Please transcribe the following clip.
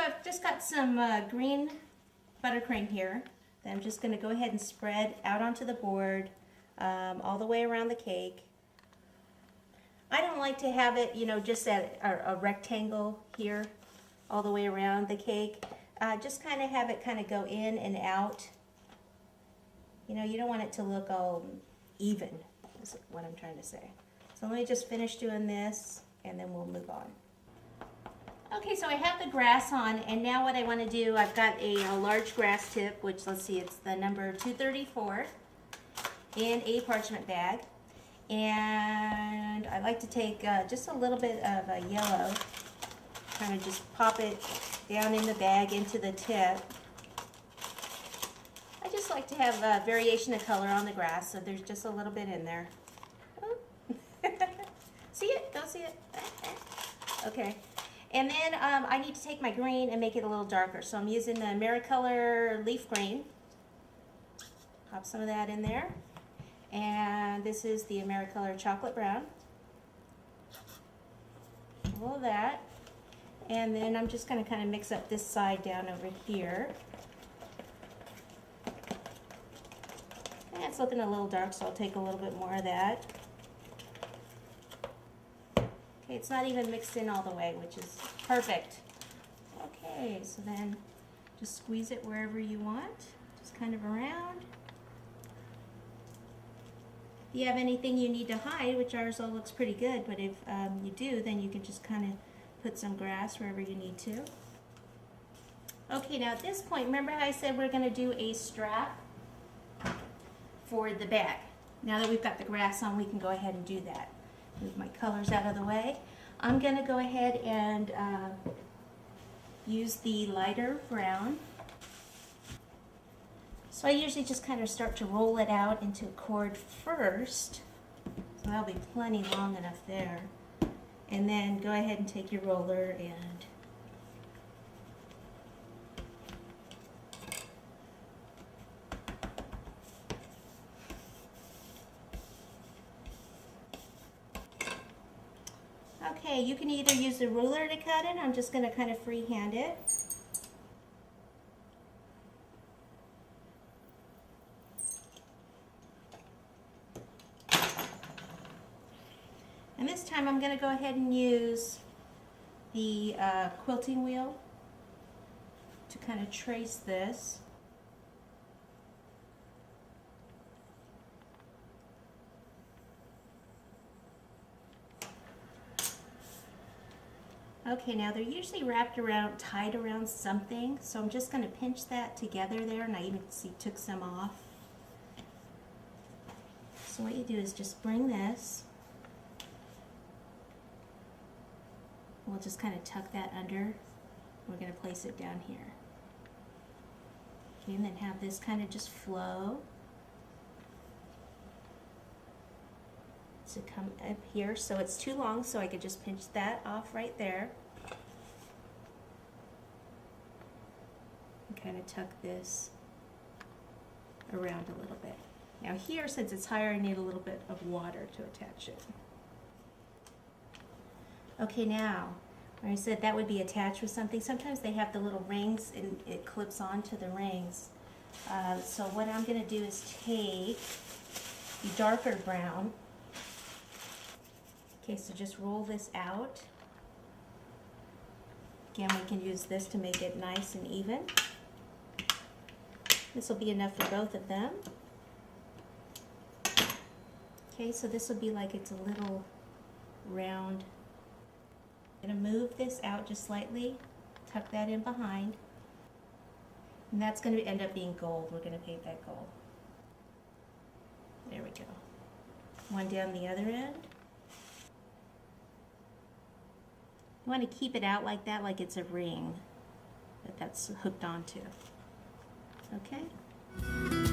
I've just got some green buttercream here that I'm just going to go ahead and spread out onto the board all the way around the cake. I don't like to have it, you know, just at a rectangle here all the way around the cake. Just kind of have it kind of go in and out. You know, you don't want it to look all even, is what I'm trying to say. So let me just finish doing this and then we'll move on. Okay, so I have the grass on, and now what I want to do, I've got a large grass tip, which, let's see, it's the number 234 in a parchment bag. And I like to take just a little bit of a yellow, kind of just pop it down in the bag into the tip. I just like to have a variation of color on the grass, so there's just a little bit in there. Oh. See it? Don't see it? Okay. And then I need to take my green and make it a little darker. So I'm using the AmeriColor leaf green. Pop some of that in there. And this is the AmeriColor chocolate brown. All of that. And then I'm just going to kind of mix up this side down over here. And it's looking a little dark, so I'll take a little bit more of that. Okay, it's not even mixed in all the way, which is perfect. Okay, so then just squeeze it wherever you want, just kind of around. If you have anything you need to hide, which ours all looks pretty good, but if you do, then you can just kind of put some grass wherever you need to. Okay, now at this point, remember how I said we're going to do a strap for the bag? Now that we've got the grass on, we can go ahead and do that. Move my colors out of the way. I'm going to go ahead and use the lighter brown. So I usually just kind of start to roll it out into a cord first. So that'll be plenty long enough there. And then go ahead and take your roller and okay, you can either use the ruler to cut it. I'm just going to kind of freehand it. And this time I'm going to go ahead and use the quilting wheel to kind of trace this. Okay, now they're usually wrapped around, tied around something, so I'm just going to pinch that together there, and I even see took some off. So what you do is just bring this. We'll just kind of tuck that under. We're going to place it down here. Okay, and then have this kind of just flow to come up here. So it's too long, so I could just pinch that off right there. And kind of tuck this around a little bit. Now here, since it's higher, I need a little bit of water to attach it. Okay, now, where I said that would be attached with something, sometimes they have the little rings and it clips onto the rings. So what I'm going to do is take the darker brown. Okay, so just roll this out. Again, we can use this to make it nice and even. This will be enough for both of them. Okay, so this will be like it's a little round. I'm going to move this out just slightly, tuck that in behind, and that's going to end up being gold. We're going to paint that gold. There we go. One down the other end. You want to keep it out like that, like it's a ring that that's hooked onto. Okay?